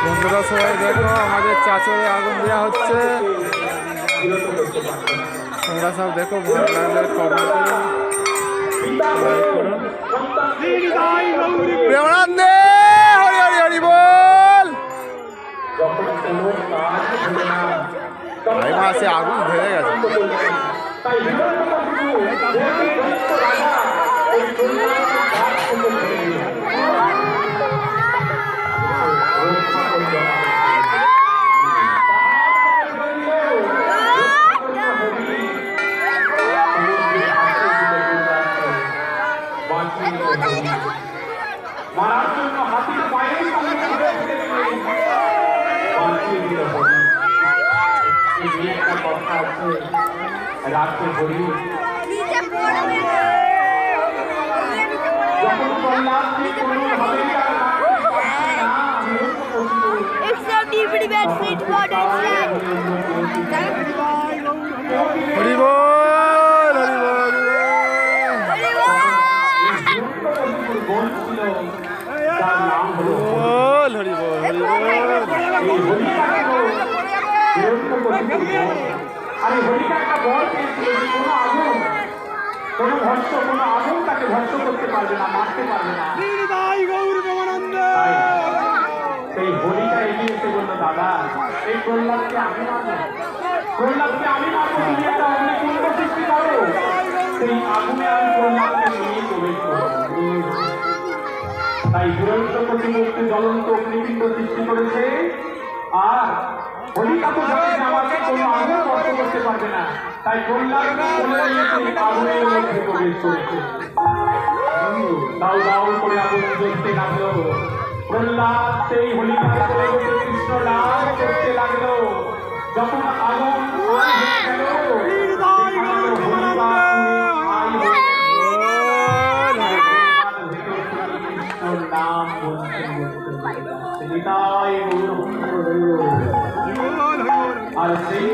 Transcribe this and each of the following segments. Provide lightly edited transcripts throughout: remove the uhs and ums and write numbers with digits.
বন্ধুরা সবাই দেখো আমাদের চাচরে আগুন দেওয়া হচ্ছে। তোমরা সব দেখো, ভালো লাগলে কমেন্ট করুন, লাইক করুন। প্রেমানন্দে হরি হরি হরি বল। ভাই মাসে আগুন ধরে গেছে। মারার জন্য হাতির পায়ের সামনে একটা কথা আছে, রাত্রে বলি যখন হরি বল হরি বল হরি বল আরে হরিকা একটা বল কোনো আগুন, কোনো ভস্য, কোনো আগুন তাকে ভস্য করতে পারবে না, মারতে পারবে না। সেই হরিকা এগিয়ে এসে বললো, দাদা এই প্রহ্লাদকে আমি মারবো, প্রহ্লাদকে আমি মারবো, তুমি একটা অগ্নিকুণ্ড সৃষ্টি করো, সেই আগুনে আমি প্রহ্লাদকে নিয়ে প্রবেশ করবো। তাই দুরন্ত প্রতিমূর্তি জ্বলন্ত অগ্নিকুণ্ড সৃষ্টি করেছে, আর হরিকা তো জানে আমাকে কোনো আগুন কষ্ট করতে পারবে না, তাই প্রহ্লাদ আগুনের মধ্যে প্রবেশ করেছে। দাউ দাউ করে আগুন জ্বলতে লাগলো, প্রহ্লাদ সেই হরিকার কোলে বসে কৃষ্ণ নাম করতে লাগলো। যখন আগুন নাম বলতে আর সেই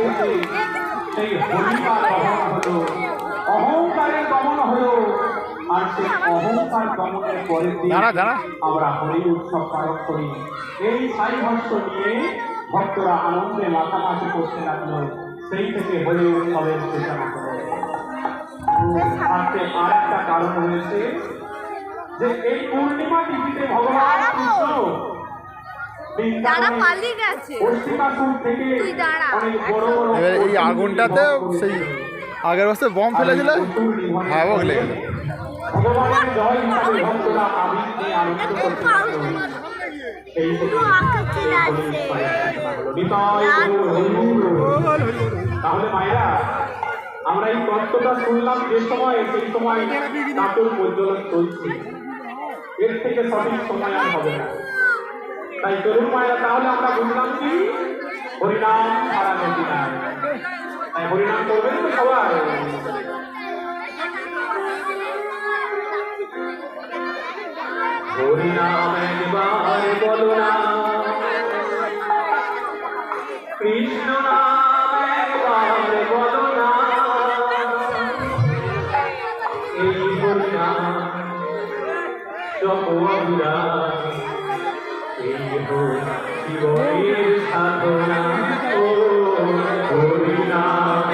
হরিকার দমন হলো, অহংকারের দমন হলো। আর সেই অহংকার দমনের পরের দিন আমরা হরি উৎসব পালন করি। এই সাই ভস্য নিয়ে ভক্তরা আনন্দে মাথামাছি করতে লাগলো। সেই থেকে হরি উৎসবের সূচনা করে। আজকে আর একটা কারণ রয়েছে যে এই পূর্ণিমা তিথিতে ভগবান কৃষ্ণ এই আগুনটাতে সেই আগের বছর বম ফেলেছিল, হাওয়া লেগে গেল। ভগবানের জয় হিসাবে ভক্তরা আবির নিয়ে আনন্দ করতে লাগলো। তাহলে মায়েরা, আমরা এই তত্ত্বটা শুনলাম যে সময়, সেই সময় নাটক প্রজ্বলন চলছে, এর থেকে সঠিক সময় আর হবে না। তাই তরুণ মায়েরা, তাহলে আমরা বুঝলাম কি হরিনাম সারা নদী নাই। তাই হরিনাম করবেন তো সবাই। হরিনাম একবার বলো না, কৃষ্ণ নাম একবার বলো না, এই হরিনাম জপরা, এই জীবনের সাধনা। ও হরিনাম